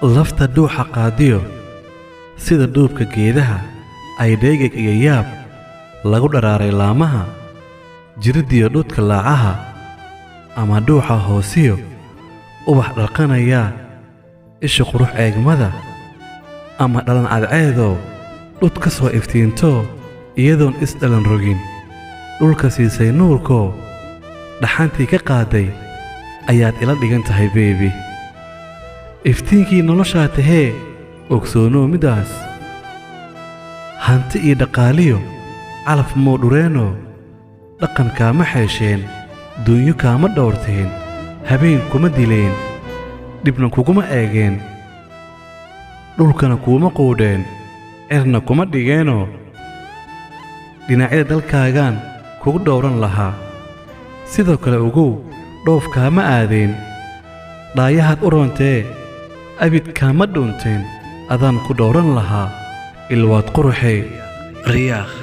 lafta dhuuxa qaadiyo sida dhuubka geedaha ay dheegag iyo yaab lagu dharaaray laamaha jiridiyo dhudka laacaha ama dhuuxa hoosiyo ubax dharqanaya isha qurux eegmada ama dhalan cadceedo dhud ka soo iftiinto iyadoon isdhalan rogin dhulka siisay nuurko dhaxantii ka qaaday ayaad ila dhigan tahay beebi iftiinkii noloshaa tahee ogsoonow midaas hanti iyo dhaqaaliyo calaf moo dhureeno dhaqan kaama xeesheen duunyo kaama dhowrteen habeen kuma dileen dhibna kuguma eegeen dhulkana kuuma quudheen cirna kuma dhigeenoo dhinacyada dalkaagaan kugu dhowran lahaa sidoo kale ogow dhoof kaama aadeen dhaayahaad u roontee abid kaama dhuunteen adaan ku dhowran lahaa ilwaad quruxee riyaakh